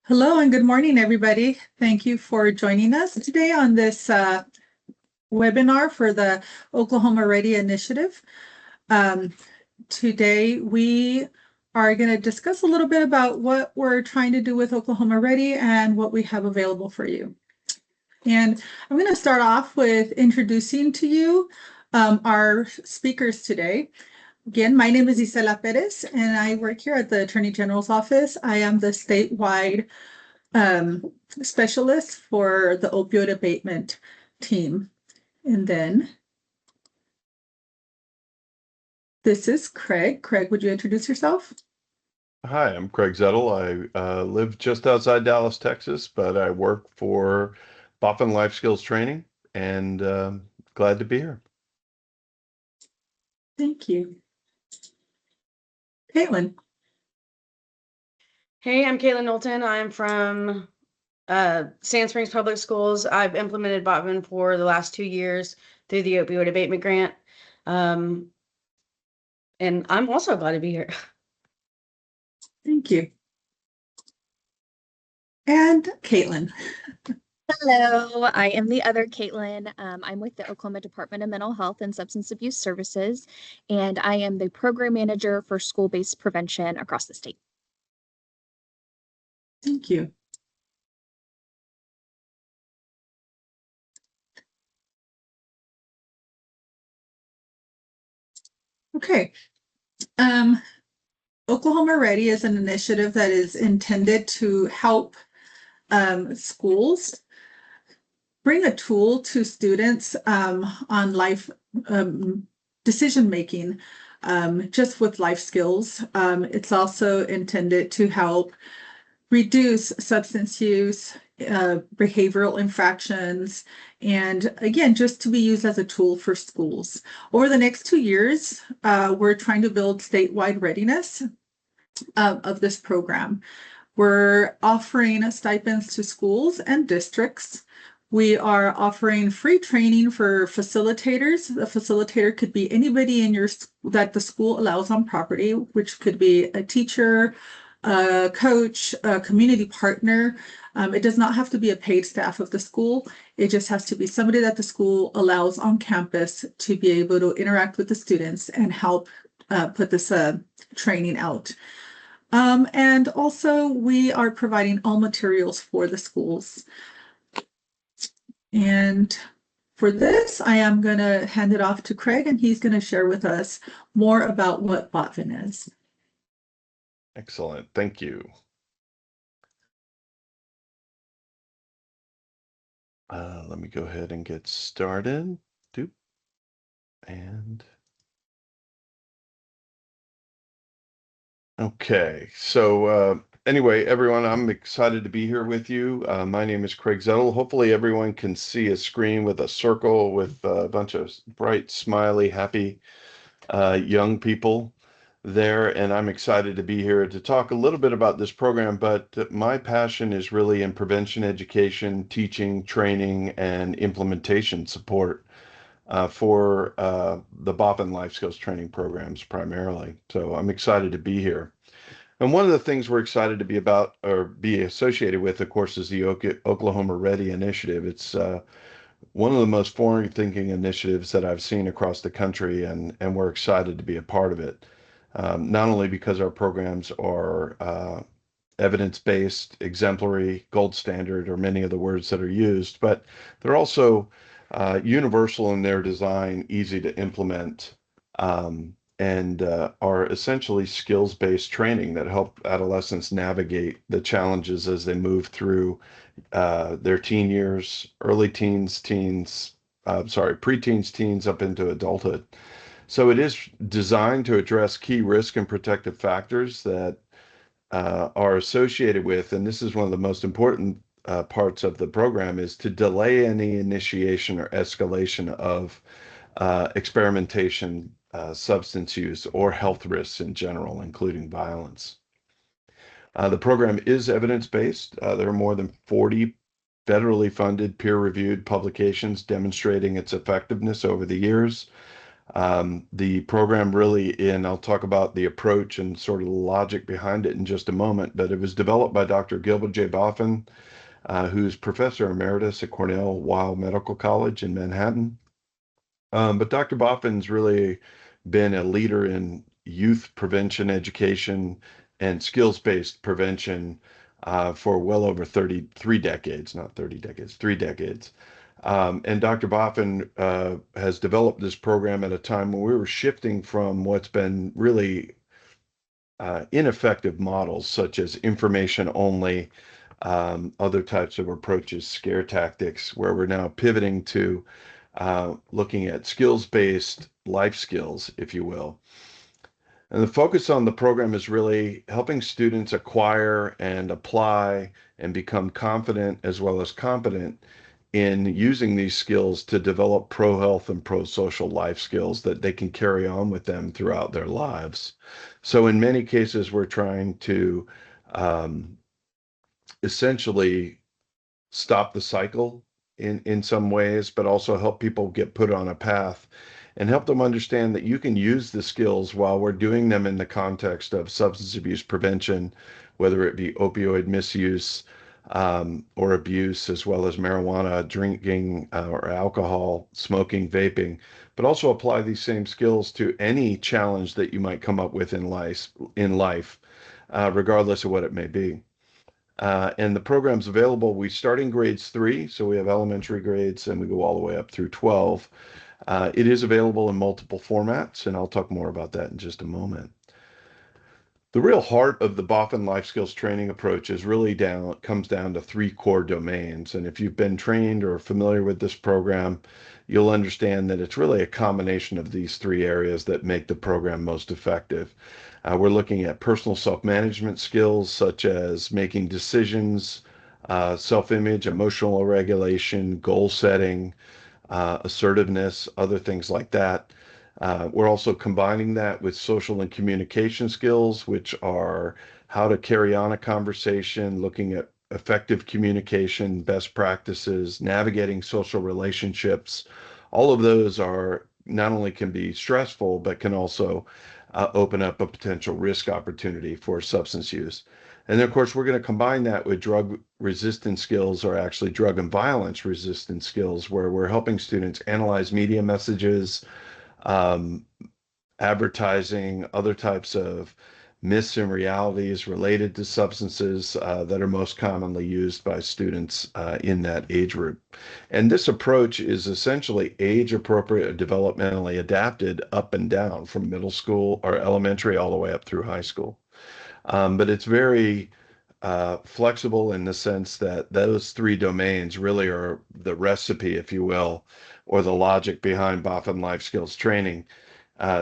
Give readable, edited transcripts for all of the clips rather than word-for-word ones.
Hello and good morning, everybody. Thank you for joining us today on this webinar for the Oklahoma Ready Initiative. Today we are going to discuss a little bit about what we're trying to do with Oklahoma Ready and what we have available for you. And I'm going to start off with introducing to you our speakers today. Again, my name is Isela Perez, and I work here at the Attorney General's office. I am the statewide specialist for the opioid abatement team. And then this is Craig. Craig, would you introduce yourself? Hi, I'm Craig Zettel. I live just outside Dallas, Texas, but I work for Boffin Life Skills Training and glad to be here. Thank you. Caitlin. Hey, I'm Caitlin Knowlton. I'm from Sand Springs Public Schools. I've implemented Boffin for the last 2 years through the opioid abatement grant. And I'm also glad to be here. Thank you. And Caitlin. Hello, I am the other Caitlin. I'm with the Oklahoma Department of Mental Health and Substance Abuse Services, and I am the program manager for school-based prevention across the state. Thank you. Okay. Oklahoma Ready is an initiative that is intended to help schools bring a tool to students on life decision making, just with life skills. It's also intended to help reduce substance use, behavioral infractions, and again, just to be used as a tool for schools. Over the next 2 years, we're trying to build statewide readiness of this program. We're offering stipends to schools and districts. We are offering free training for facilitators. The facilitator could be anybody in your that the school allows on property, which could be a teacher, a coach, a community partner. It does not have to be a paid staff of the school. It just has to be somebody that the school allows on campus to be able to interact with the students and help put this training out. And also we are providing all materials for the schools. And for this, I am going to hand it off to Craig, and he's going to share with us more about what Boffin is. Excellent. Thank you. Let me go ahead and get started. Okay, so anyway, everyone, I'm excited to be here with you. My name is Craig Zettel. Hopefully everyone can see a screen with a circle with a bunch of bright, smiley, happy young people there, and I'm excited to be here to talk a little bit about this program, but my passion is really in prevention education, teaching, training, and implementation support for the Boffin Life Skills training programs primarily. So I'm excited to be here. And one of the things we're excited to be about or be associated with, of course, is the Oklahoma Ready Initiative. It's one of the most forward-thinking initiatives that I've seen across the country, and we're excited to be a part of it. Not only because our programs are evidence-based, exemplary, gold standard, or many of the words that are used, but they're also universal in their design, easy to implement, and are essentially skills-based training that help adolescents navigate the challenges as they move through their teen years, early teens, preteens, teens up into adulthood. So it is designed to address key risk and protective factors that are associated with, and this is one of the most important parts of the program, is to delay any initiation or escalation of experimentation, substance use, or health risks in general, including violence. The program is evidence-based. There are more than 40 federally funded, peer-reviewed publications demonstrating its effectiveness over the years. The program really, and I'll talk about the approach and sort of the logic behind it in just a moment, but it was developed by Dr. Gilbert J. Boffin, who's professor emeritus at Cornell Weill Medical College in Manhattan. But Dr. Boffin's really been a leader in youth prevention education and skills-based prevention for well over 33 decades, not 30 decades, 3 decades. And Dr. Boffin has developed this program at a time when we were shifting from what's been really ineffective models, such as information only, other types of approaches, scare tactics, where we're now pivoting to looking at skills-based life skills, if you will. And the focus on the program is really helping students acquire and apply and become confident as well as competent in using these skills to develop pro-health and pro-social life skills that they can carry on with them throughout their lives. So in many cases, we're trying to um, essentially stop the cycle in some ways, but also help people get put on a path and help them understand that you can use the skills while we're doing them in the context of substance abuse prevention, whether it be opioid misuse or abuse, as well as marijuana, drinking or alcohol, smoking, vaping, but also apply these same skills to any challenge that you might come up with in life, regardless of what it may be. And the program's available. We start in grades 3, so we have elementary grades, and we go all the way up through 12. It is available in multiple formats, and I'll talk more about that in just a moment. The real heart of the Boffin Life Skills training approach is really comes down to 3 core domains. And if you've been trained or familiar with this program, you'll understand that it's really a combination of these 3 areas that make the program most effective. We're looking at personal self-management skills such as making decisions, self-image, emotional regulation, goal setting, assertiveness, other things like that. We're also combining that with social and communication skills, which are how to carry on a conversation, looking at effective communication, best practices, navigating social relationships. All of those are not only can be stressful, but can also open up a potential risk opportunity for substance use. And then, of course, we're going to combine that with drug resistant skills, or actually drug and violence resistant skills, where we're helping students analyze media messages, um, advertising, other types of myths and realities related to substances that are most commonly used by students in that age group. And this approach is essentially age appropriate, developmentally adapted up and down from middle school or elementary all the way up through high school. But it's very flexible in the sense that those 3 domains really are the recipe, if you will, or the logic behind Boffin Life Skills training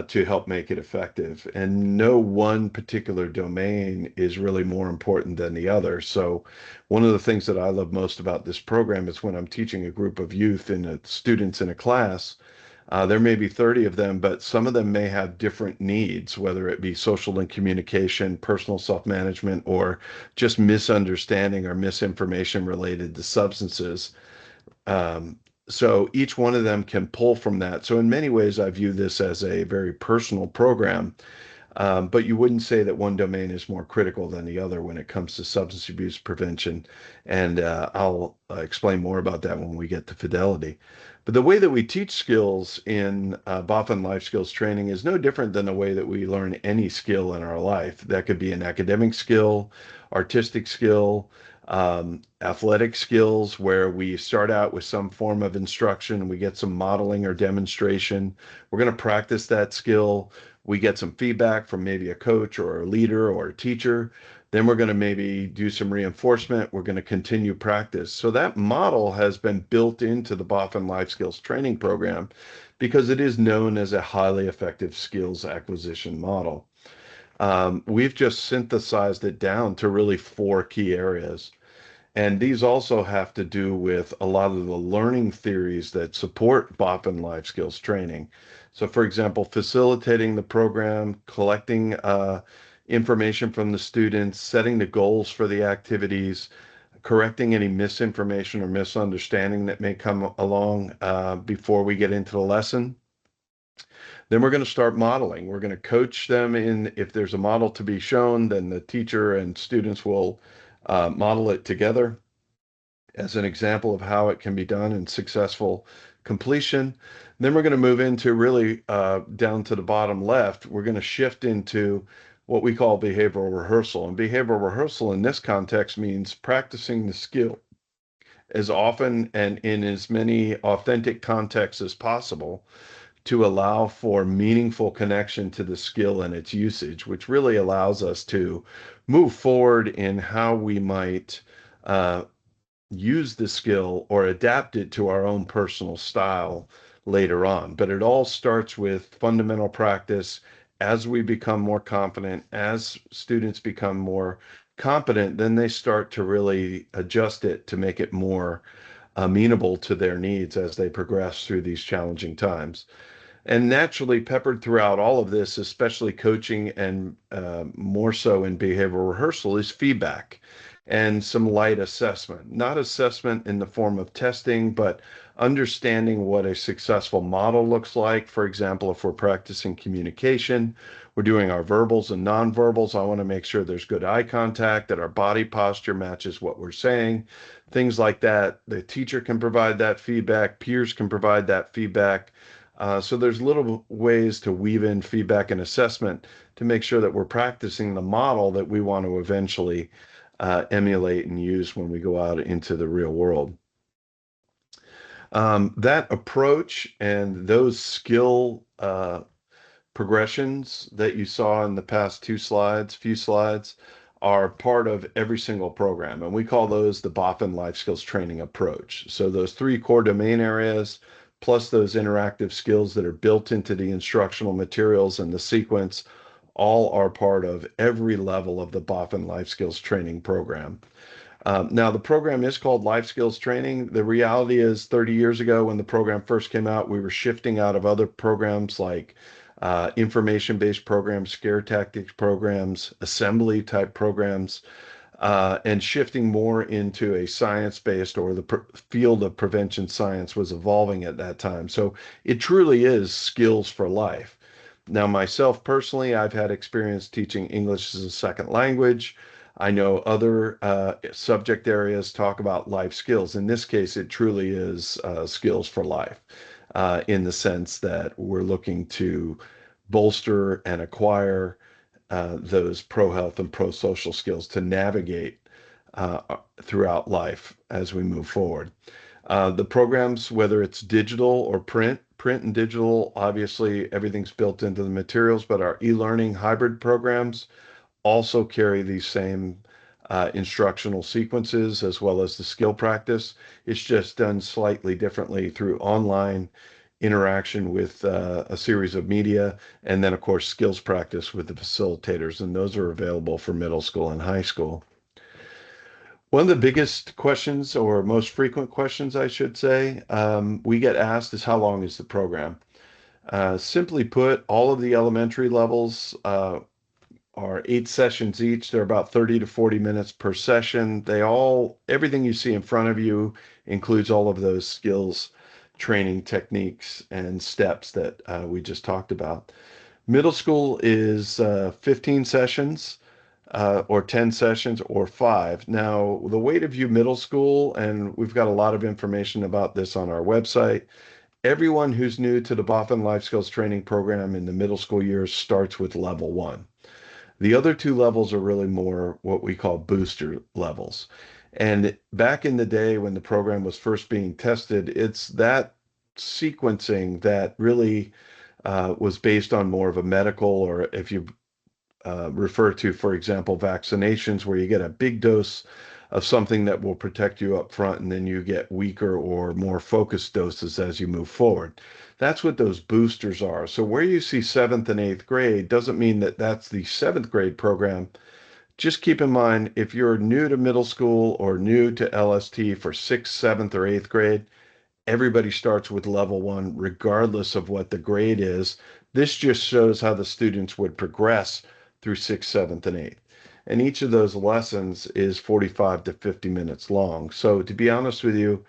to help make it effective. And no one particular domain is really more important than the other. So one of the things that I love most about this program is when I'm teaching a group of youth and students in a class, there may be 30 of them, but some of them may have different needs, whether it be social and communication, personal self-management, or just misunderstanding or misinformation related to substances. So each one of them can pull from that. So in many ways, I view this as a very personal program. But you wouldn't say that one domain is more critical than the other when it comes to substance abuse prevention. And I'll explain more about that when we get to fidelity. But the way that we teach skills in Boffin Life Skills training is no different than the way that we learn any skill in our life. That could be an academic skill, artistic skill, athletic skills, where we start out with some form of instruction, we get some modeling or demonstration. We're going to practice that skill. We get some feedback from maybe a coach or a leader or a teacher. Then we're going to maybe do some reinforcement. We're going to continue practice. So that model has been built into the Boffin Life Skills training program because it is known as a highly effective skills acquisition model. We've just synthesized it down to really 4 key areas. And these also have to do with a lot of the learning theories that support Boffin Life Skills training. So, for example, facilitating the program, collecting information from the students, setting the goals for the activities, correcting any misinformation or misunderstanding that may come along before we get into the lesson. Then we're going to start modeling. We're going to coach them in, if there's a model to be shown, then the teacher and students will model it together as an example of how it can be done in successful completion. Then we're going to move into really down to the bottom left. We're going to shift into what we call behavioral rehearsal. And behavioral rehearsal in this context means practicing the skill as often and in as many authentic contexts as possible to allow for meaningful connection to the skill and its usage, which really allows us to move forward in how we might use the skill or adapt it to our own personal style later on. But it all starts with fundamental practice. As we become more confident, as students become more competent, then they start to really adjust it to make it more amenable to their needs as they progress through these challenging times. And naturally, peppered throughout all of this, especially coaching and more so in behavioral rehearsal, is feedback and some light assessment. Not assessment in the form of testing, but understanding what a successful model looks like. For example, if we're practicing communication, we're doing our verbals and nonverbals. I want to make sure there's good eye contact, that our body posture matches what we're saying, things like that. The teacher can provide that feedback, peers can provide that feedback. So there's little ways to weave in feedback and assessment to make sure that we're practicing the model that we want to eventually emulate and use when we go out into the real world. That approach and those skill progressions that you saw in the past few slides, are part of every single program. And we call those the BOFIN Life Skills Training Approach. So those 3 core domain areas, plus those interactive skills that are built into the instructional materials and the sequence, all are part of every level of the BOFIN Life Skills Training program. Now, the program is called Life Skills Training. The reality is 30 years ago when the program first came out, we were shifting out of other programs like information-based programs, scare tactics programs, assembly type programs, and shifting more into a science-based, or the field of prevention science was evolving at that time. So it truly is skills for life. Now, myself personally, I've had experience teaching English as a second language. I know other subject areas talk about life skills. In this case, it truly is skills for life, in the sense that we're looking to bolster and acquire those pro-health and pro-social skills to navigate throughout life as we move forward. The programs, whether it's digital or print and digital, obviously everything's built into the materials, but our e-learning hybrid programs also carry these same instructional sequences as well as the skill practice. It's just done slightly differently through online interaction with a series of media, and then of course skills practice with the facilitators, and those are available for middle school and high school. One of the biggest questions, or most frequent questions I should say, we get asked is, how long is the program? Simply put, all of the elementary levels are 8 sessions each. They're about 30 to 40 minutes per session. Everything you see in front of you includes all of those skills training techniques and steps that we just talked about. Middle school is 15 sessions, or 10 sessions, or 5. Now, the way to view middle school, and we've got a lot of information about this on our website, everyone who's new to the BOFIN Life Skills Training Program in the middle school years starts with level 1. The other 2 levels are really more what we call booster levels. And back in the day when the program was first being tested, it's that sequencing that really was based on more of a medical, or if you refer to, for example, vaccinations, where you get a big dose of something that will protect you up front, and then you get weaker or more focused doses as you move forward. That's what those boosters are. So where you see 7th and 8th grade doesn't mean that that's the 7th grade program. Just keep in mind, if you're new to middle school or new to LST for 6th, 7th, or 8th grade, everybody starts with level 1, regardless of what the grade is. This just shows how the students would progress through 6th, 7th, and 8th. And each of those lessons is 45 to 50 minutes long. So to be honest with you,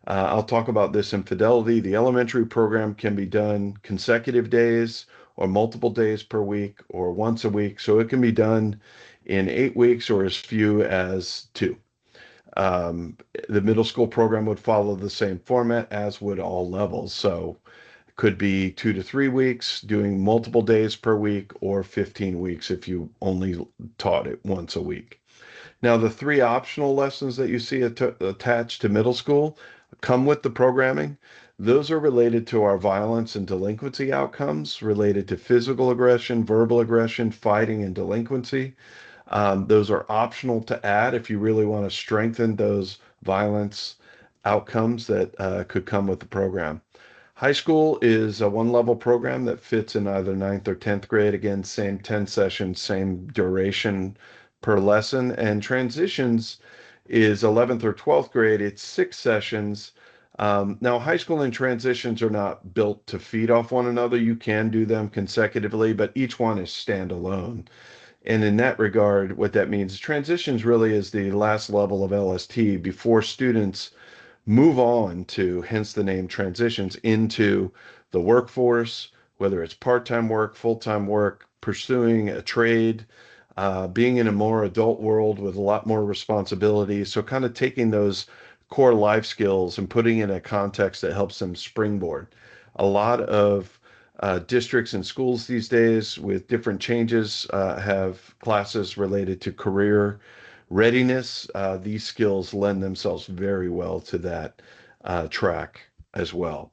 I'll talk about this in Fidelity. The elementary program can be done consecutive days or multiple days per week or once a week. So it can be done in 8 weeks or as few as 2. Um, the middle school program would follow the same format as would all levels. So it could be 2 to 3 weeks, doing multiple days per week, or 15 weeks if you only taught it once a week. Now, the 3 optional lessons that you see attached to middle school come with the programming. Those are related to our violence and delinquency outcomes, related to physical aggression, verbal aggression, fighting, and delinquency. Those are optional to add if you really want to strengthen those violence outcomes that could come with the program. High school is a 1-level program that fits in either 9th or 10th grade. Again, same 10 sessions, same duration per lesson. And transitions is 11th or 12th grade. It's 6 sessions. Now, high school and transitions are not built to feed off one another. You can do them consecutively, but each one is standalone. And in that regard, what that means, transitions really is the last level of LST before students move on to, hence the name transitions, into the workforce, whether it's part-time work, full-time work, pursuing a trade, being in a more adult world with a lot more responsibility. So kind of taking those core life skills and putting in a context that helps them springboard. A lot of districts and schools these days with different changes have classes related to career readiness. These skills lend themselves very well to that track as well.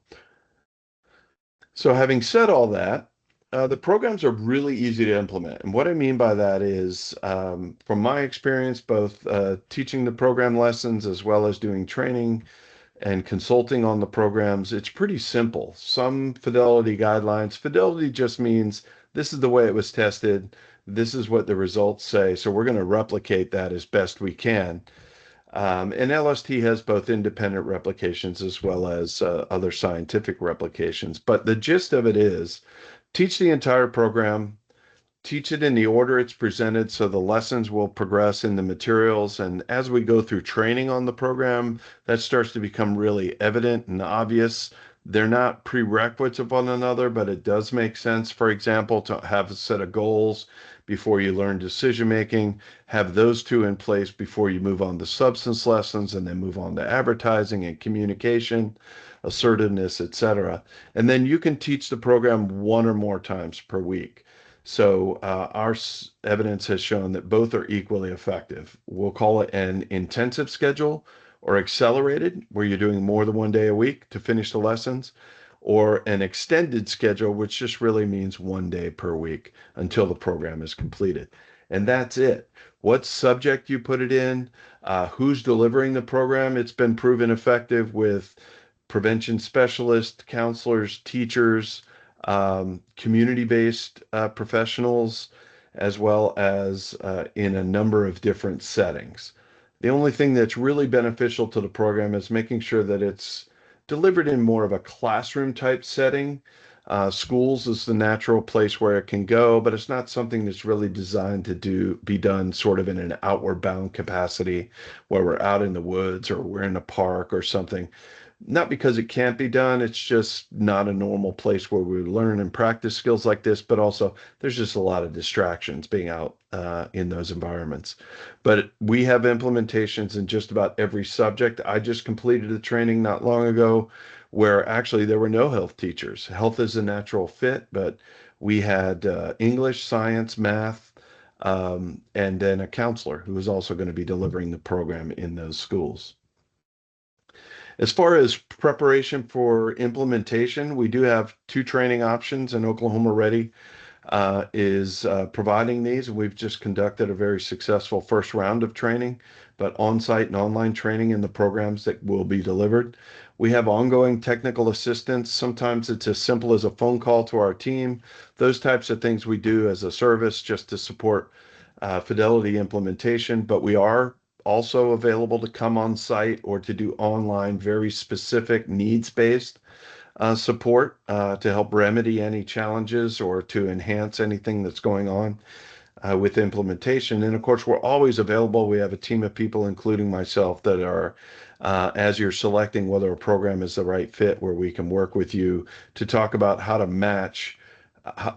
So having said all that, the programs are really easy to implement. And what I mean by that is, from my experience, both teaching the program lessons as well as doing training and consulting on the programs, it's pretty simple. Some fidelity guidelines. Fidelity just means this is the way it was tested. This is what the results say. So we're going to replicate that as best we can. And LST has both independent replications as well as other scientific replications. But the gist of it is teach the entire program, teach it in the order it's presented so the lessons will progress in the materials. And as we go through training on the program, that starts to become really evident and obvious. They're not prerequisites of one another, but it does make sense, for example, to have a set of goals before you learn decision making, have those 2 in place before you move on to substance lessons and then move on to advertising and communication, assertiveness, etc. And then you can teach the program 1 or more times per week. So our evidence has shown that both are equally effective. We'll call it an intensive schedule or accelerated, where you're doing more than 1 day a week to finish the lessons, or an extended schedule, which just really means 1 day per week until the program is completed. And that's it. What subject you put it in, who's delivering the program, it's been proven effective with prevention specialists, counselors, teachers, community-based professionals, as well as in a number of different settings. The only thing that's really beneficial to the program is making sure that it's delivered in more of a classroom type setting. Schools is the natural place where it can go, but it's not something that's really designed to be done sort of in an outward bound capacity where we're out in the woods or we're in a park or something. Not because it can't be done, it's just not a normal place where we learn and practice skills like this, but also there's just a lot of distractions being out in those environments. But we have implementations in just about every subject. I just completed a training not long ago where actually there were no health teachers. Health is a natural fit, but we had English, science, math, and then a counselor who was also going to be delivering the program in those schools. As far as preparation for implementation, we do have 2 training options, and Oklahoma Ready is providing these. We've just conducted a very successful first round of training, but on-site and online training in the programs that will be delivered. We have ongoing technical assistance. Sometimes it's as simple as a phone call to our team. Those types of things we do as a service just to support Fidelity implementation, but we are also available to come on site or to do online, very specific needs-based support to help remedy any challenges or to enhance anything that's going on. with implementation. And of course, we're always available. We have a team of people, including myself, that are, as you're selecting whether a program is the right fit, where we can work with you to talk about how to match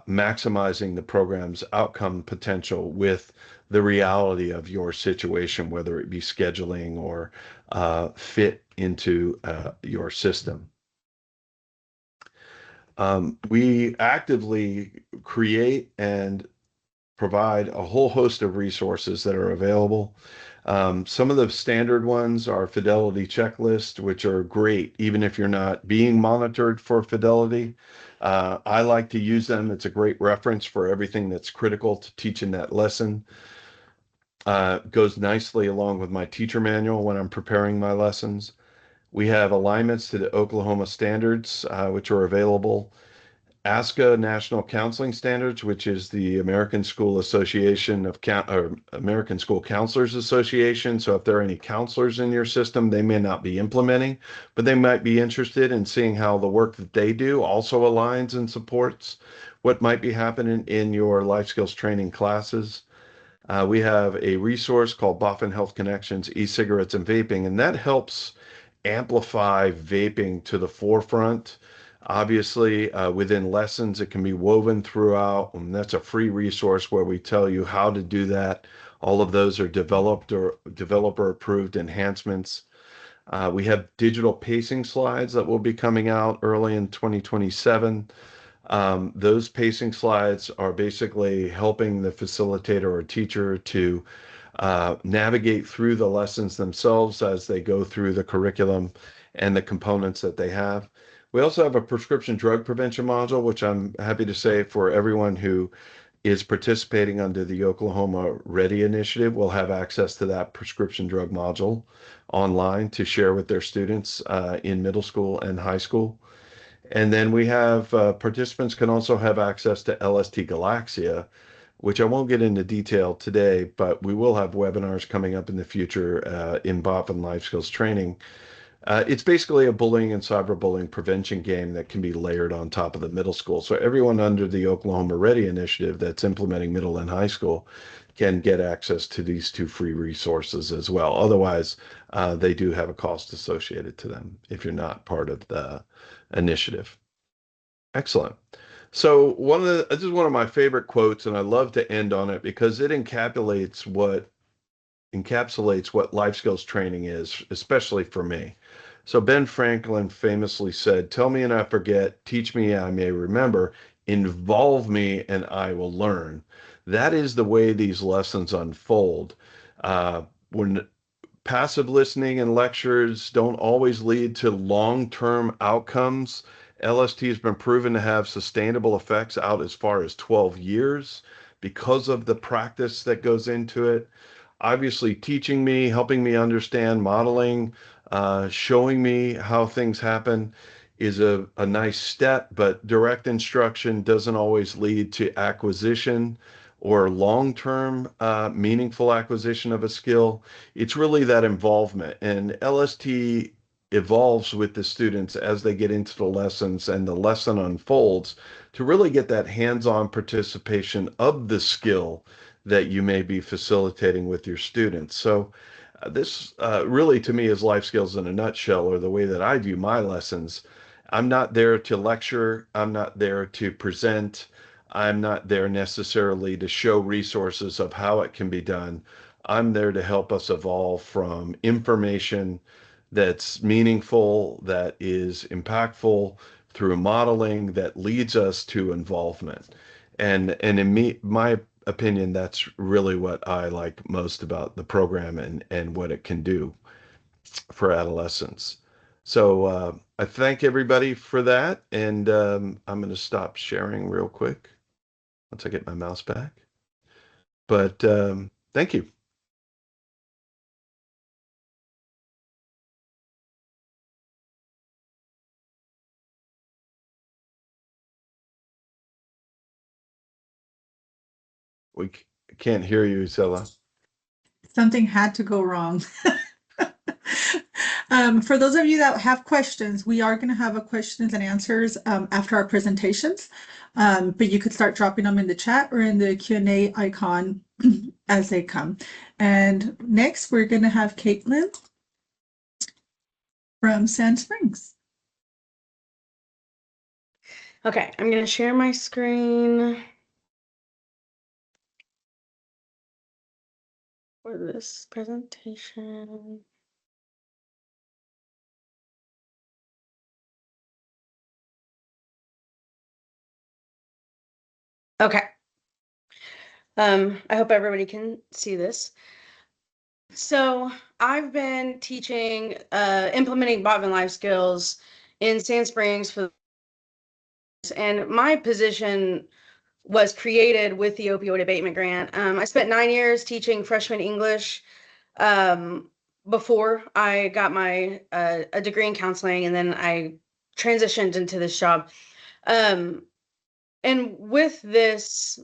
maximizing the program's outcome potential with the reality of your situation, whether it be scheduling or fit into your system. We actively create and provide a whole host of resources that are available. Some of the standard ones are fidelity checklists, which are great, even if you're not being monitored for fidelity. I like to use them. It's a great reference for everything that's critical to teaching that lesson. Goes nicely along with my teacher manual when I'm preparing my lessons. We have alignments to the Oklahoma standards, which are available. ASCA National Counseling Standards, which is the American School Association of American School Counselors Association. So if there are any counselors in your system, they may not be implementing, but they might be interested in seeing how the work that they do also aligns and supports what might be happening in your life skills training classes. We have a resource called Boffin Health Connections, e-cigarettes and vaping, and that helps amplify vaping to the forefront. Obviously, within lessons, it can be woven throughout, and that's a free resource where we tell you how to do that. All of those are developed or developer-approved enhancements. We have digital pacing slides that will be coming out early in 2027. Those pacing slides are basically helping the facilitator or teacher to navigate through the lessons themselves as they go through the curriculum and the components that they have. We also have a prescription drug prevention module, which I'm happy to say for everyone who is participating under the Oklahoma Ready initiative will have access to that prescription drug module online to share with their students in middle school and high school. And then we have participants can also have access to LST Galaxia, which I won't get into detail today, but we will have webinars coming up in the future in BOP and life skills training. It's basically a bullying and cyberbullying prevention game that can be layered on top of the middle school. So everyone under the Oklahoma Ready initiative that's implementing middle and high school can get access to these two free resources as well. Otherwise, they do have a cost associated to them if you're not part of the initiative. Excellent. So this is one of my favorite quotes, and I love to end on it because it encapsulates what life skills training is, especially for me. So Ben Franklin famously said, "Tell me and I forget, teach me I may remember, involve me and I will learn." That is the way these lessons unfold. When passive listening and lectures don't always lead to long-term outcomes, LST has been proven to have sustainable effects out as far as 12 years because of the practice that goes into it. Obviously, teaching me, helping me understand, modeling, showing me how things happen is a nice step, but direct instruction doesn't always lead to acquisition or long-term meaningful acquisition of a skill. It's really that involvement, and LST evolves with the students as they get into the lessons and the lesson unfolds to really get that hands-on participation of the skill that you may be facilitating with your students. So this really to me is life skills in a nutshell, or the way that I view my lessons. I'm not there to lecture. I'm not there to present. I'm not there necessarily to show resources of how it can be done. I'm there to help us evolve from information that's meaningful, that is impactful, through modeling that leads us to involvement. And in my opinion, that's really what I like most about the program and what it can do for adolescents. So I thank everybody for that, and I'm going to stop sharing real quick once I get my mouse back. But thank you. We can't hear you, Zella. Something had to go wrong. For those of you that have questions, we are going to have a questions and answers after our presentations. But you could start dropping them in the chat or in the Q&A icon as they come. And next, we're going to have Caitlin from Sand Springs. Okay, I'm going to share my screen for this presentation. Okay. I hope everybody can see this. So I've been teaching, implementing Botman life skills in Sand Springs and my position was created with the opioid abatement grant. I spent 9 years teaching freshman English before I got my a degree in counseling, and then I transitioned into this job. And with this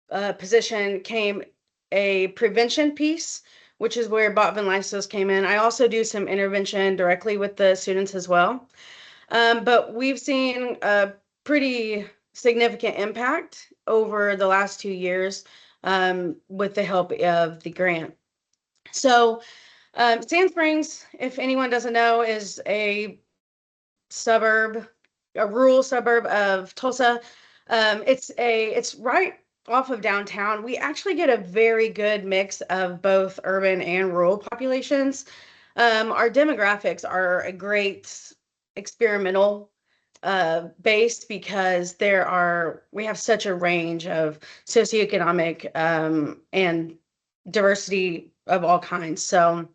position came a prevention piece, which is where Botman Life Skills came in. I also do some intervention directly with the students as well. But we've seen a pretty significant impact over the last 2 years with the help of the grant. So Sand Springs, if anyone doesn't know, is a rural suburb of Tulsa. It's right off of downtown. We actually get a very good mix of both urban and rural populations. Our demographics are a great experimental based because we have such a range of socioeconomic and diversity of all kinds. So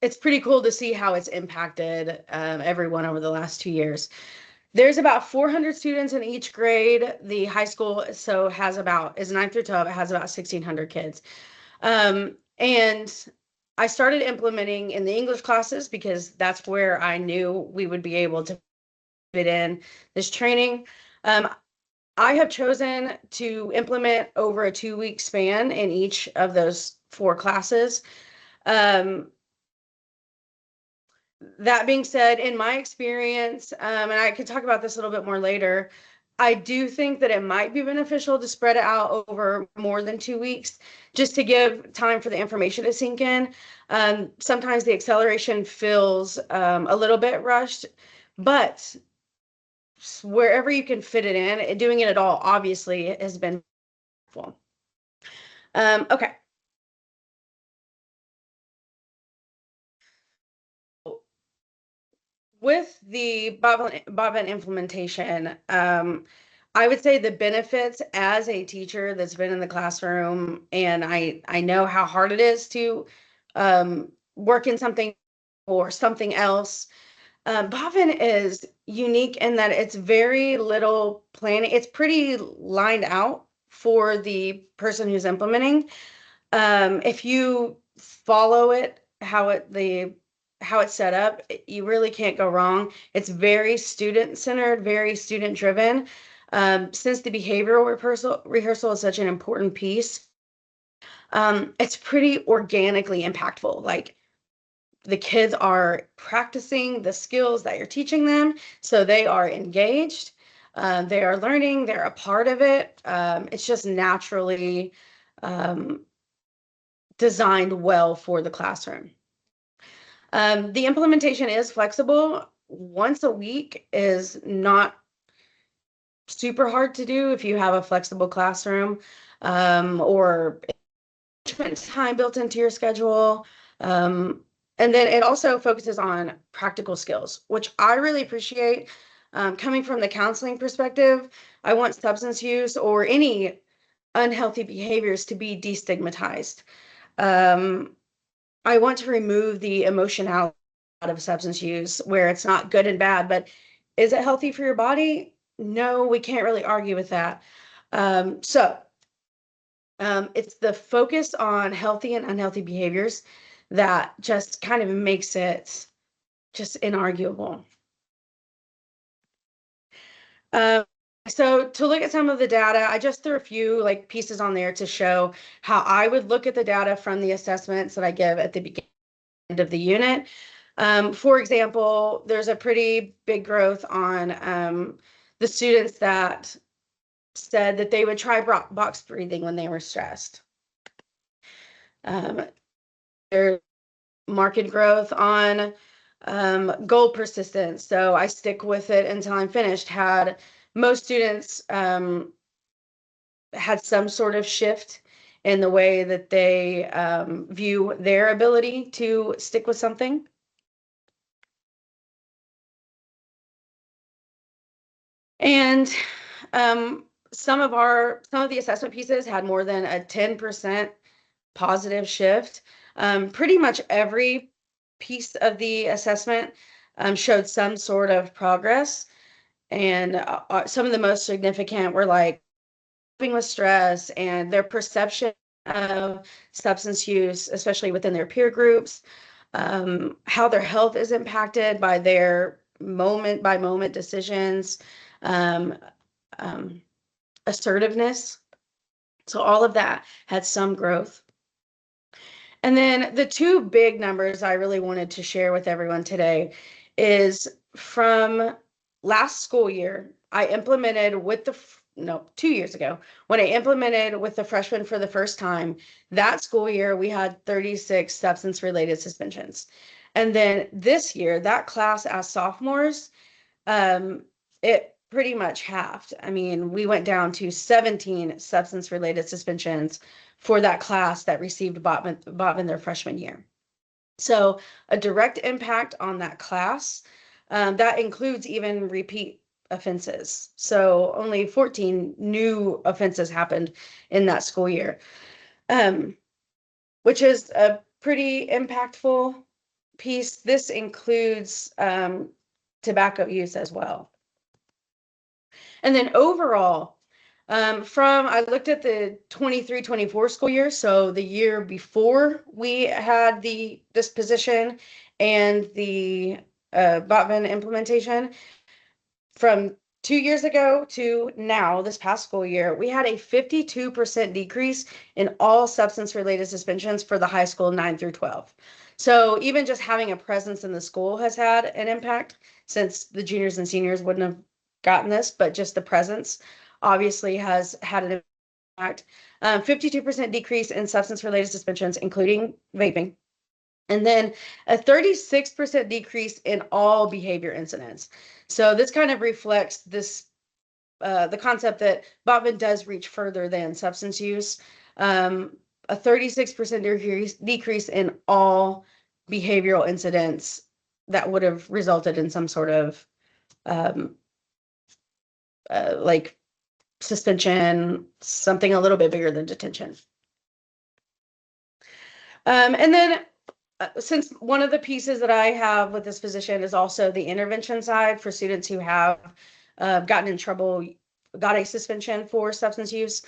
it's pretty cool to see how it's impacted everyone over the last 2 years. There's about 400 students in each grade. The high school is 9th through 12. It has about 1,600 kids. And I started implementing in the English classes because that's where I knew we would be able to fit in this training. I have chosen to implement over a 2-week span in each of those 4 classes. That being said, in my experience, and I can talk about this a little bit more later, I do think that it might be beneficial to spread it out over more than 2 weeks, just to give time for the information to sink in. Sometimes the acceleration feels a little bit rushed, but wherever you can fit it in, doing it at all obviously has been helpful. Okay. With the Botman implementation, I would say the benefits as a teacher that's been in the classroom, and I know how hard it is to work in something or something else. Botman is unique in that it's very little planning. It's pretty lined out for the person who's implementing. If you follow it, how it's set up, you really can't go wrong. It's very student-centered, very student-driven. Since the behavioral rehearsal is such an important piece, it's pretty organically impactful. Like, the kids are practicing the skills that you're teaching them, so they are engaged. They are learning. They're a part of it. It's just naturally designed well for the classroom. The implementation is flexible. Once a week is not super hard to do if you have a flexible classroom or time built into your schedule. And then it also focuses on practical skills, which I really appreciate. Coming from the counseling perspective, I want substance use or any unhealthy behaviors to be destigmatized. I want to remove the emotionality out of substance use where it's not good and bad, but is it healthy for your body? No, we can't really argue with that. It's the focus on healthy and unhealthy behaviors that just kind of makes it just inarguable. So to look at some of the data, I just threw a few like pieces on there to show how I would look at the data from the assessments that I give at the beginning of the unit. For example, there's a pretty big growth on the students that said that they would try box breathing when they were stressed. There's marked growth on goal persistence. So I stick with it until I'm finished. Had most students had some sort of shift in the way that they view their ability to stick with something. And some of the assessment pieces had more than a 10% positive shift. Pretty much every piece of the assessment showed some sort of progress. And some of the most significant were like coping with stress and their perception of substance use, especially within their peer groups, how their health is impacted by their moment by moment decisions, um, assertiveness. So all of that had some growth. And then the two big numbers I really wanted to share with everyone today is from last school year, I implemented with the, no, 2 years ago, when I implemented with the freshmen for the first time, that school year, we had 36 substance-related suspensions. And then this year, that class as sophomores, it pretty much halved. I mean, we went down to 17 substance-related suspensions for that class that received Botman their freshman year. So a direct impact on that class. That includes even repeat offenses. So only 14 new offenses happened in that school year, which is a pretty impactful piece. This includes tobacco use as well. And then overall, I looked at the 23-24 school year, so the year before we had this position and the Botman implementation. From 2 years ago to now, this past school year, we had a 52% decrease in all substance-related suspensions for the high school 9 through 12. So even just having a presence in the school has had an impact, since the juniors and seniors wouldn't have gotten this, but just the presence obviously has had an impact. 52% decrease in substance-related suspensions, including vaping. And then a 36% decrease in all behavior incidents. So this kind of reflects this, the concept that Botman does reach further than substance use. A 36% decrease in all behavioral incidents that would have resulted in some sort of like suspension, something a little bit bigger than detention. And then since one of the pieces that I have with this position is also the intervention side for students who have gotten in trouble, got a suspension for substance use.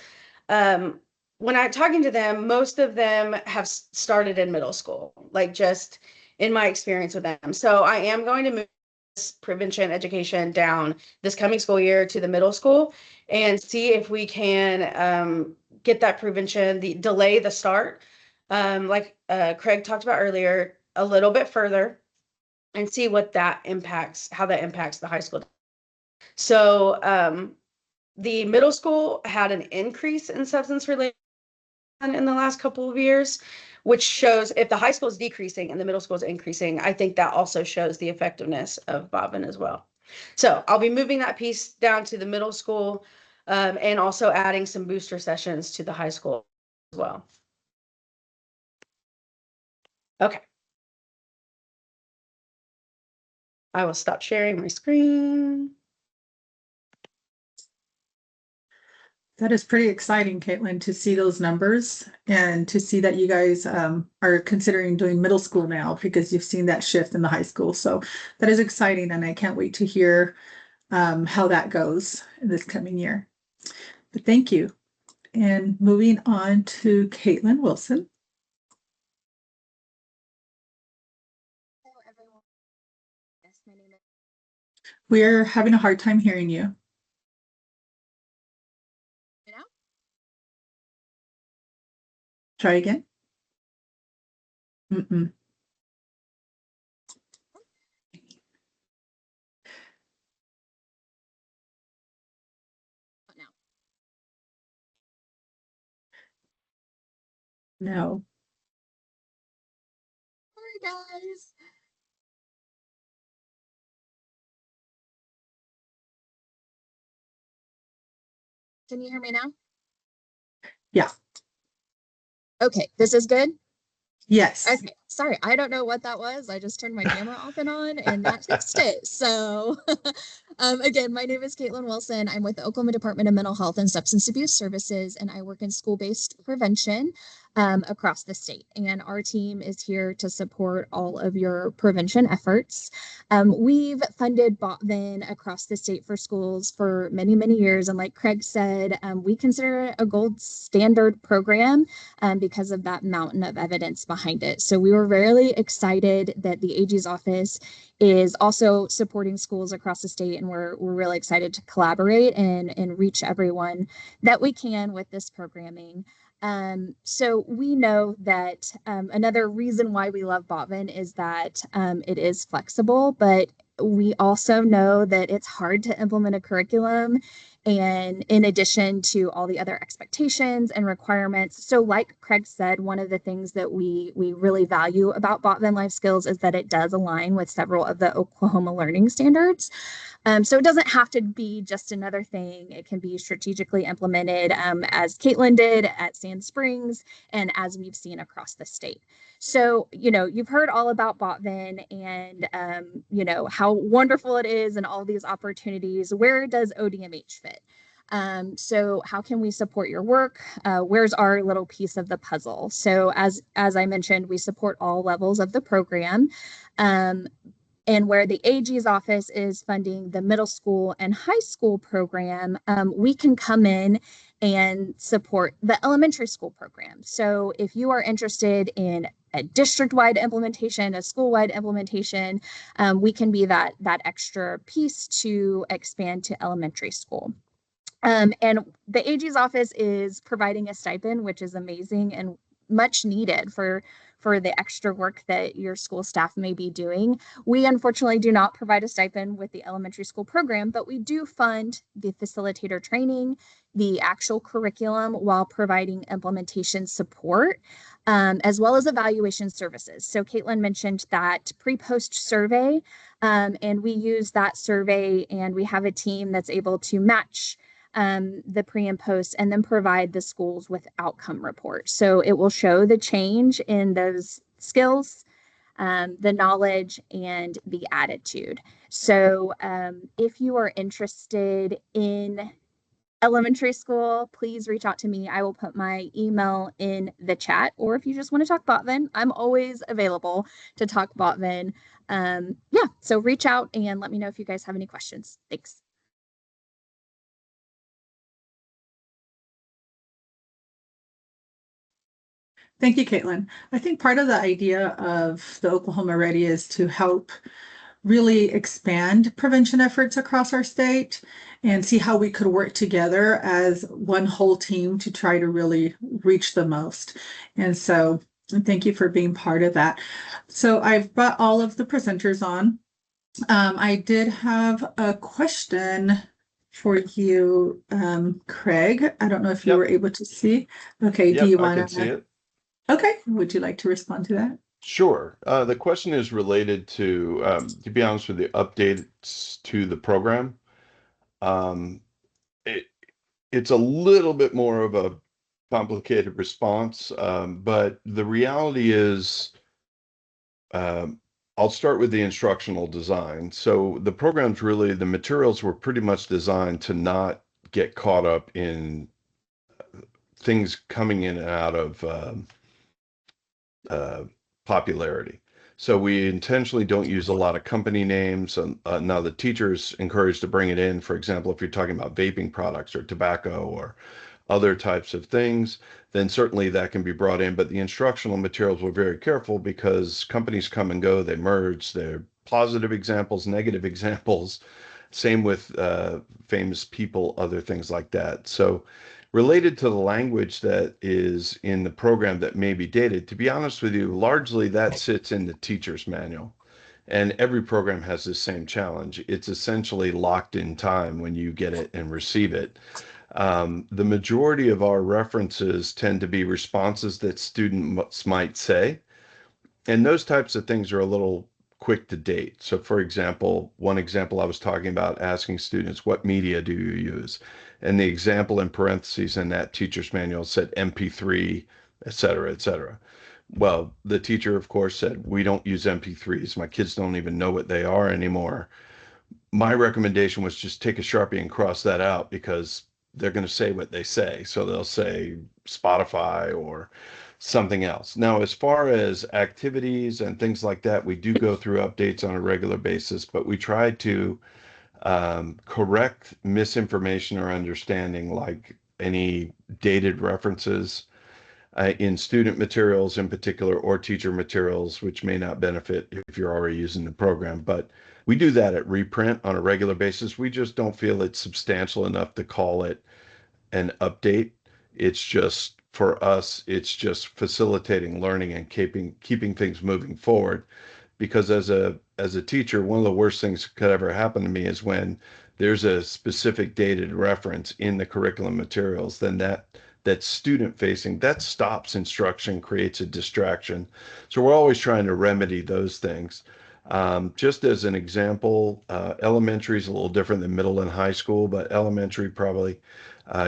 When I'm talking to them, most of them have started in middle school, like just in my experience with them. So I am going to move this prevention education down this coming school year to the middle school and see if we can get that prevention, delay the start, like Craig talked about earlier, a little bit further and see what that impacts, how that impacts the high school. So the middle school had an increase in substance related in the last couple of years, which shows if the high school is decreasing and the middle school is increasing, I think that also shows the effectiveness of Botman as well. So I'll be moving that piece down to the middle school and also adding some booster sessions to the high school as well. Okay. I will stop sharing my screen. That is pretty exciting, Caitlin, to see those numbers and to see that you guys are considering doing middle school now because you've seen that shift in the high school. So that is exciting, and I can't wait to hear how that goes in this coming year. But thank you. And moving on to Caitlin Wilson. Hello, everyone. Yes, my name is. We're having a hard time hearing you. Try again. Mm-mm. Now. No. Sorry, guys. Can you hear me now? Yeah. Okay, this is good. Yes. Okay, sorry, I don't know what that was. I just turned my camera off and on, and that fixed it. So, again, my name is Caitlin Wilson. I'm with the Oklahoma Department of Mental Health and Substance Abuse Services, and I work in school-based prevention across the state. And our team is here to support all of your prevention efforts. We've funded Botvan across the state for schools for many, many years. And like Craig said, we consider it a gold standard program because of that mountain of evidence behind it. So we were really excited that the AG's office is also supporting schools across the state, and we're really excited to collaborate and reach everyone that we can with this programming. So we know that another reason why we love Botvan is that it is flexible, but we also know that it's hard to implement a curriculum, and in addition to all the other expectations and requirements. So like Craig said, one of the things that we really value about Botvan Life Skills is that it does align with several of the Oklahoma learning standards. So it doesn't have to be just another thing. It can be strategically implemented as Caitlin did at Sand Springs and as we've seen across the state. So, you've heard all about Botvan and, how wonderful it is and all these opportunities. Where does ODMH fit? So how can we support your work? Where's our little piece of the puzzle? So as I mentioned, we support all levels of the program. And where the AG's office is funding the middle school and high school program, we can come in and support the elementary school program. So if you are interested in a district-wide implementation, a school-wide implementation, we can be that extra piece to expand to elementary school. And the AG's office is providing a stipend, which is amazing and much needed for the extra work that your school staff may be doing. We unfortunately do not provide a stipend with the elementary school program, but we do fund the facilitator training, the actual curriculum, while providing implementation support, as well as evaluation services. So Caitlin mentioned that pre-post survey, and we use that survey, and we have a team that's able to match the pre and post, and then provide the schools with outcome reports. So it will show the change in those skills, the knowledge, and the attitude. So if you are interested in elementary school, please reach out to me. I will put my email in the chat, or if you just want to talk Botvan, I'm always available to talk Botvan. So reach out and let me know if you guys have any questions. Thanks. Thank you, Caitlin. I think part of the idea of the Oklahoma Ready is to help really expand prevention efforts across our state and see how we could work together as one whole team to try to really reach the most. And so thank you for being part of that. So I've brought all of the presenters on. I did have a question for you, Craig. I don't know if you Yep. were able to see. Okay, do Yep, you I want can see it. Okay, would you like to respond to that? Sure. The question is related to be honest with you, updates to the program. Um, it, it's a little bit more of a complicated response, but the reality is, um, I'll start with the instructional design. So the the materials were pretty much designed to not get caught up in things coming in and out of uh, popularity. So we intentionally don't use a lot of company names. And now the teacher's encouraged to bring it in. For example, if you're talking about vaping products or tobacco or other types of things, then certainly that can be brought in. But the instructional materials were very careful because companies come and go, they merge, they're positive examples, negative examples. Same with famous people, other things like that. So Related to the language that is in the program that may be dated, to be honest with you, largely that sits in the teacher's manual. And every program has the same challenge. It's essentially locked in time when you get it and receive it. The majority of our references tend to be responses that students might say, and those types of things are a little quick to date. So for example, one example I was talking about asking students, what media do you use? And the example in parentheses in that teacher's manual said MP3, et cetera, et cetera. Well, the teacher, of course, said, we don't use MP3s. My kids don't even know what they are anymore. My recommendation was just take a Sharpie and cross that out because they're going to say what they say. So they'll say Spotify or something else. Now, as far as activities and things like that, we do go through updates on a regular basis, but we try to correct misinformation or understanding, like any dated references in student materials in particular, or teacher materials, which may not benefit if you're already using the program. But we do that at reprint on a regular basis. We just don't feel it's substantial enough to call it an update. It's just, for us, it's just facilitating learning and keeping things moving forward. Because as a teacher, one of the worst things that could ever happen to me is when there's a specific dated reference in the curriculum materials, then that's student facing, that stops instruction, creates a distraction. So we're always trying to remedy those things. Just as an example, elementary is a little different than middle and high school, but elementary probably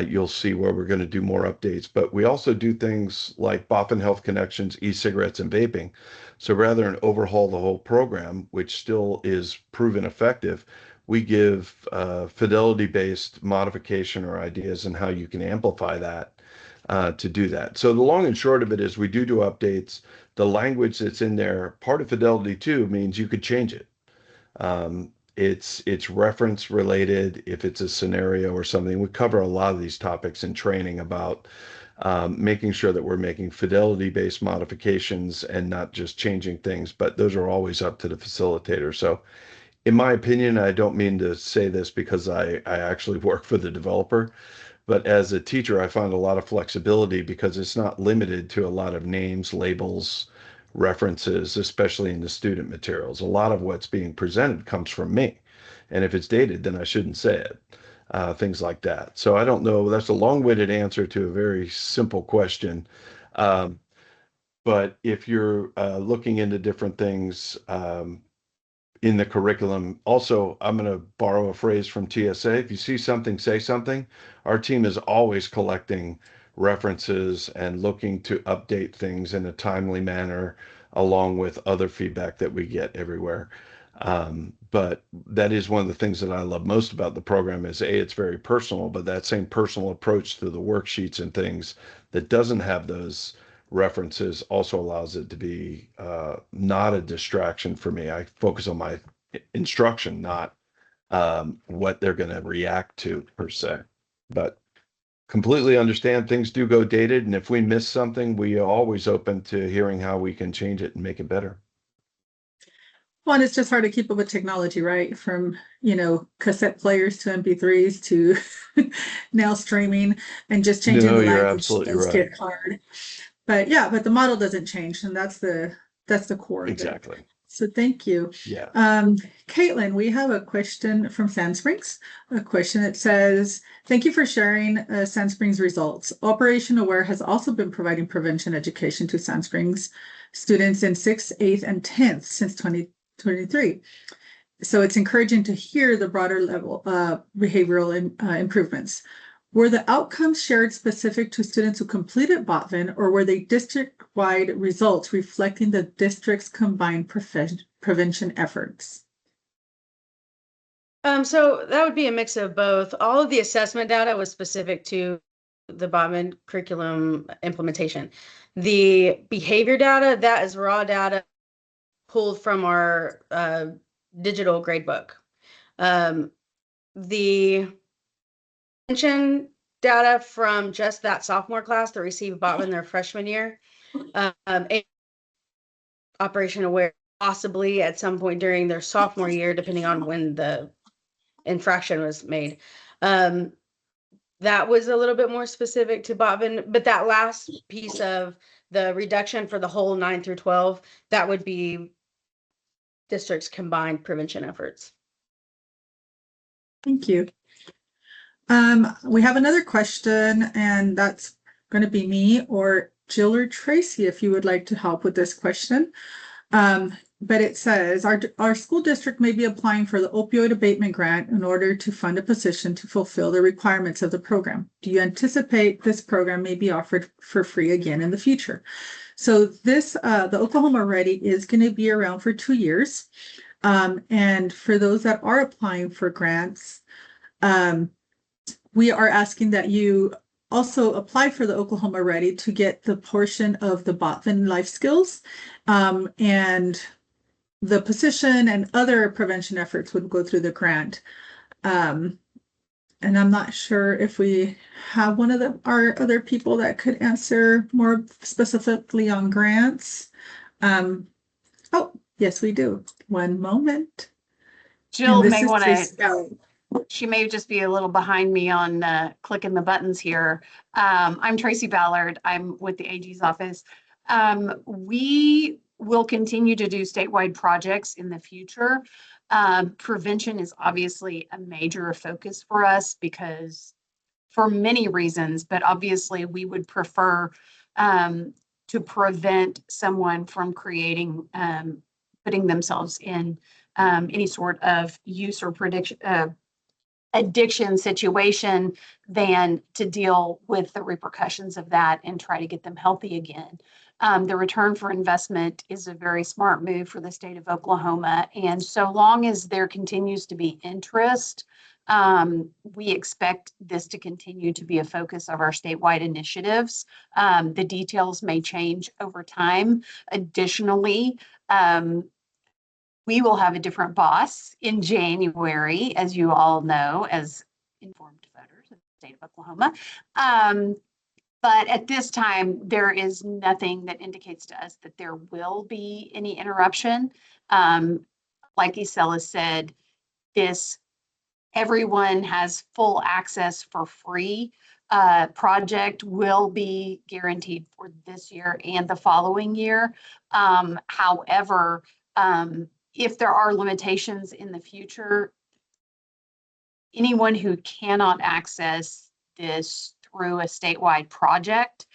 you'll see where we're going to do more updates. But we also do things like Boffin Health Connections, e-cigarettes, and vaping. So rather than overhaul the whole program, which still is proven effective, we give fidelity-based modification or ideas on how you can amplify that to do that. So the long and short of it is we do updates. The language that's in there, part of Fidelity 2 means you could change it. It's reference related if it's a scenario or something. We cover a lot of these topics in training about making sure that we're making fidelity-based modifications and not just changing things, but those are always up to the facilitator. So in my opinion, I don't mean to say this because I actually work for the developer, but as a teacher, I find a lot of flexibility because it's not limited to a lot of names, labels, references, especially in the student materials. A lot of what's being presented comes from me. And if it's dated, then I shouldn't say it. Things like that. So I don't know. That's a long-winded answer to a very simple question. But if you're looking into different things, in the curriculum. Also, I'm going to borrow a phrase from TSA. If you see something, say something. Our team is always collecting references and looking to update things in a timely manner, along with other feedback that we get everywhere. But that is one of the things that I love most about the program is it's very personal, but that same personal approach to the worksheets and things that doesn't have those references also allows it to be not a distraction for me. I focus on my instruction, not what they're going to react to per se. But completely understand things do go dated, and if we miss something, we are always open to hearing how we can change it and make it better. Well, and it's just hard to keep up with technology, right? From, cassette players to MP3s to now streaming, and just changing No, the you're language absolutely does right. get hard. But yeah, but the model doesn't change, and that's the core of it. Exactly. So thank you. Yeah. Caitlin, we have a question from Sand Springs. A question that says, thank you for sharing Sand Springs results. Operation Aware has also been providing prevention education to Sand Springs students in 6th, 8th, and 10th since 2023. So it's encouraging to hear the broader level behavioral improvements. Were the outcomes shared specific to students who completed Botvin, or were they district-wide results reflecting the district's combined prevention efforts? So that would be a mix of both. All of the assessment data was specific to the Botvin curriculum implementation. The behavior data, that is raw data pulled from our digital gradebook. The prevention data from just that sophomore class that received Botvin their freshman year, Operation Aware possibly at some point during their sophomore year, depending on when the infraction was made. The that was a little bit more specific to Botvin, but that last piece of the reduction for the whole 9 through 12, that would be districts' combined prevention efforts. Thank you. We have another question, and that's going to be me or Jill or Tracy if you would like to help with this question. But it says, our school district may be applying for the opioid abatement grant in order to fund a position to fulfill the requirements of the program. Do you anticipate this program may be offered for free again in the future? So this, the Oklahoma Ready is going to be around for 2 years. And for those that are applying for grants, we are asking that you also apply for the Oklahoma Ready to get the portion of the Botvin life skills, and the position and other prevention efforts would go through the grant. And I'm not sure if we have one of our other people that could answer more specifically on grants. Oh, yes, we do. One moment. Jill And this may is want Tracy to, Galley. she may just be a little behind me on clicking the buttons here. I'm Tracy Ballard. I'm with the AG's office. We will continue to do statewide projects in the future. Prevention is obviously a major focus for us because for many reasons, but obviously we would prefer to prevent someone from creating, putting themselves in any sort of use or addiction situation than to deal with the repercussions of that and try to get them healthy again. The return for investment is a very smart move for the state of Oklahoma. And so long as there continues to be interest, we expect this to continue to be a focus of our statewide initiatives. The details may change over time. Additionally, we will have a different boss in January, as you all know, as informed voters of the state of Oklahoma. But at this time, there is nothing that indicates to us that there will be any interruption. Like Isela said, everyone has full access for free. Project will be guaranteed for this year and the following year. However, if there are limitations in the future, anyone who cannot access this through a statewide project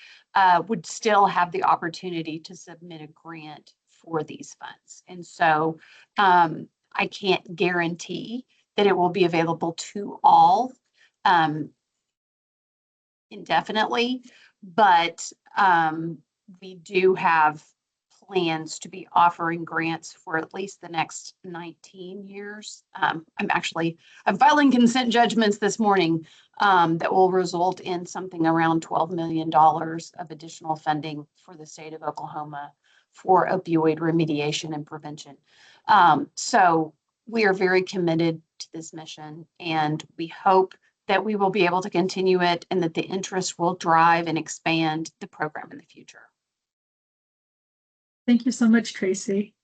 would still have the opportunity to submit a grant for these funds. And so I can't guarantee that it will be available to all indefinitely, but we do have plans to be offering grants for at least the next 19 years. I'm filing consent judgments this morning that will result in something around $12 million of additional funding for the state of Oklahoma for opioid remediation and prevention. So we are very committed to this mission, and we hope that we will be able to continue it and that the interest will drive and expand the program in the future. Thank you so much, Tracy.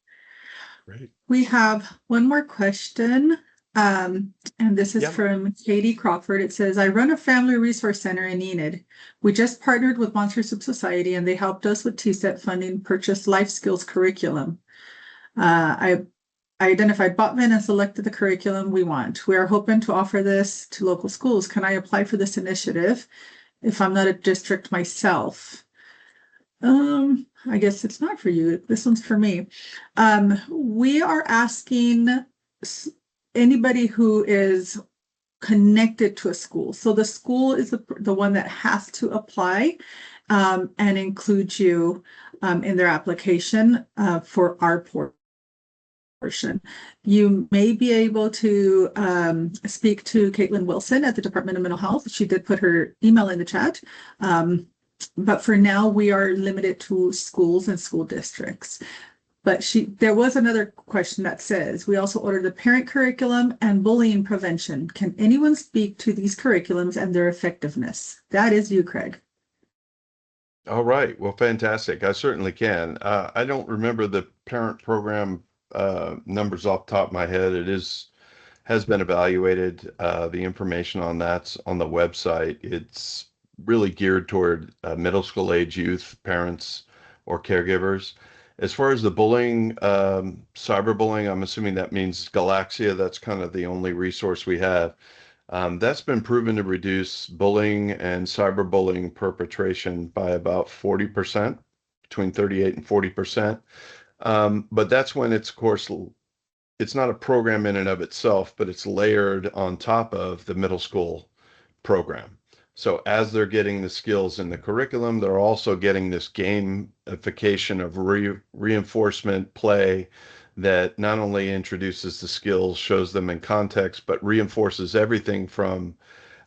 Great. We have one more question, and this is Yeah. from Katie Crawford. It says, I run a family resource center in Enid. We just partnered with Monster Soup Society, and they helped us with TSET funding, purchase life skills curriculum. I identified Botvin and selected the curriculum we want. We are hoping to offer this to local schools. Can I apply for this initiative if I'm not a district myself? I guess it's not for you. This one's for me. We are asking anybody who is connected to a school. So the school is the one that has to apply and include you in their application for our portion. You may be able to speak to Caitlin Wilson at the Department of Mental Health. She did put her email in the chat. But for now, we are limited to schools and school districts. But there was another question that says, we also ordered the parent curriculum and bullying prevention. Can anyone speak to these curriculums and their effectiveness? That is you, Craig. All right. Well, fantastic. I certainly can. I don't remember the parent program numbers off the top of my head. It is has been evaluated. The information on that's on the website. It's really geared toward middle school age youth, parents, or caregivers. As far as the bullying, cyberbullying, I'm assuming that means Galaxia. That's kind of the only resource we have. That's been proven to reduce bullying and cyberbullying perpetration by about 40%, between 38 and 40%. But that's when it's, of course, it's not a program in and of itself, but it's layered on top of the middle school program. So as they're getting the skills in the curriculum, they're also getting this gamification of reinforcement play that not only introduces the skills, shows them in context, but reinforces everything from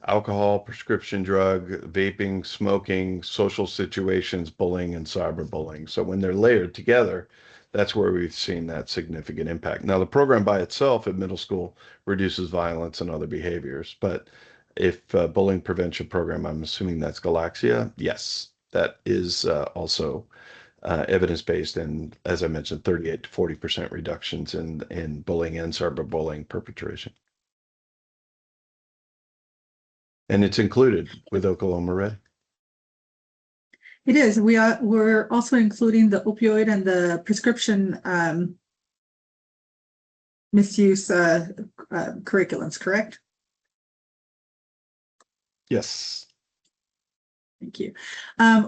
alcohol, prescription drug, vaping, smoking, social situations, bullying, and cyberbullying. So when they're layered together, that's where we've seen that significant impact. Now, the program by itself at middle school reduces violence and other behaviors, but if bullying prevention program, I'm assuming that's Galaxia. Yes, that is also evidence-based, and as I mentioned, 38 to 40% reductions in bullying and cyberbullying perpetration. And it's included with Oklahoma Red. It is. We're also including the opioid and the prescription misuse curriculums, correct? Yes. Thank you.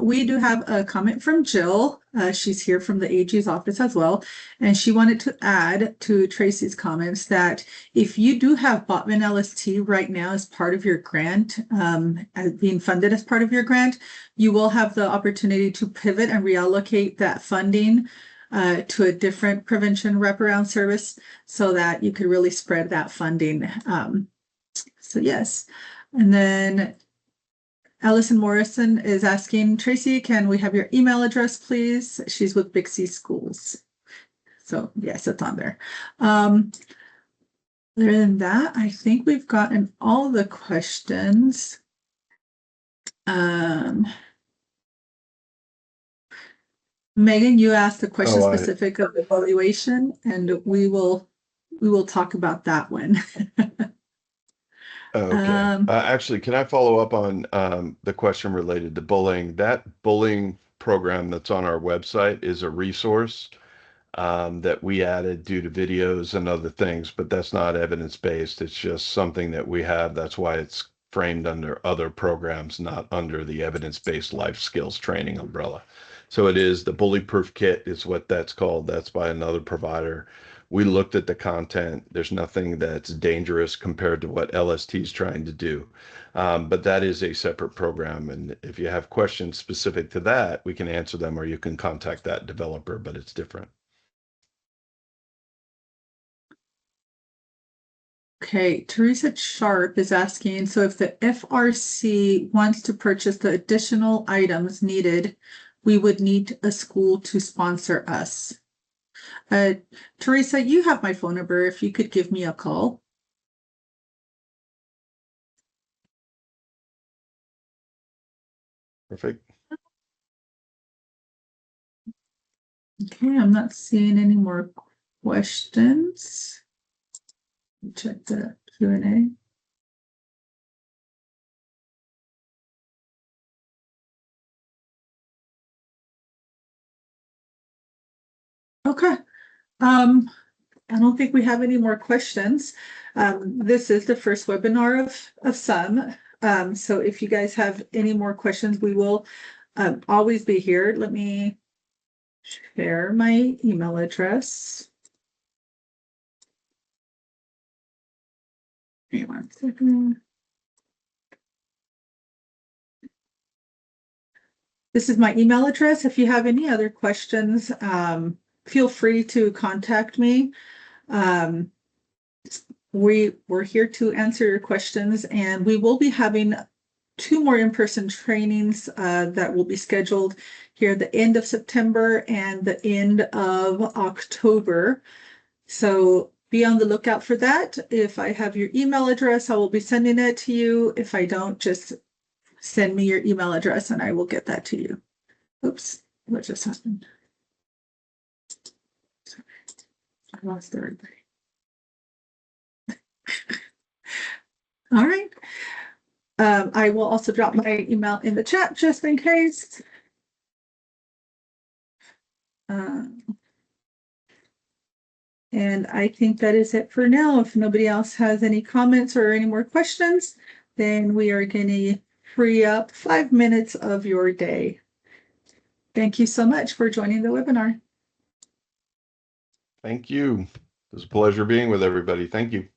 We do have a comment from Jill. She's here from the AG's office as well. And she wanted to add to Tracy's comments that if you do have Botman LST right now as part of your grant, as being funded as part of your grant, you will have the opportunity to pivot and reallocate that funding to a different prevention wraparound service so that you could really spread that funding. So yes. And then Allison Morrison is asking, Tracy, can we have your email address, please? She's with Big C Schools. So yes, it's on there. Other than that, I think we've gotten all the questions. Megan, you asked a question specific of evaluation, and we will talk about that one. Okay. Actually, can I follow up on the question related to bullying? That bullying program that's on our website is a resource that we added due to videos and other things, but that's not evidence-based. It's just something that we have. That's why it's framed under other programs, not under the evidence-based life skills training umbrella. So it is the Bully Proof Kit is what that's called. That's by another provider. We looked at the content. There's nothing that's dangerous compared to what LST is trying to do. But that is a separate program. And if you have questions specific to that, we can answer them, or you can contact that developer, but it's different. Okay, Teresa Sharp is asking, so if the FRC wants to purchase the additional items needed, we would need a school to sponsor us. Teresa, you have my phone number if you could give me a call. Perfect. Okay, I'm not seeing any more questions. Check the Q&A. Okay. I don't think we have any more questions. This is the first webinar of some. So if you guys have any more questions, we will always be here. Let me share my email address. Give me 1 second. This is my email address. If you have any other questions, feel free to contact me. We're here to answer your questions, and we will be having 2 more in-person trainings that will be scheduled here at the end of September and the end of October. So be on the lookout for that. If I have your email address, I will be sending it to you. If I don't, just send me your email address and I will get that to you. Oops, what just happened? Sorry. I lost everybody. All right. I will also drop my email in the chat just in case. And I think that is it for now. If nobody else has any comments or any more questions, then we are going to free up 5 minutes of your day. Thank you so much for joining the webinar. Thank you. It was a pleasure being with everybody. Thank you.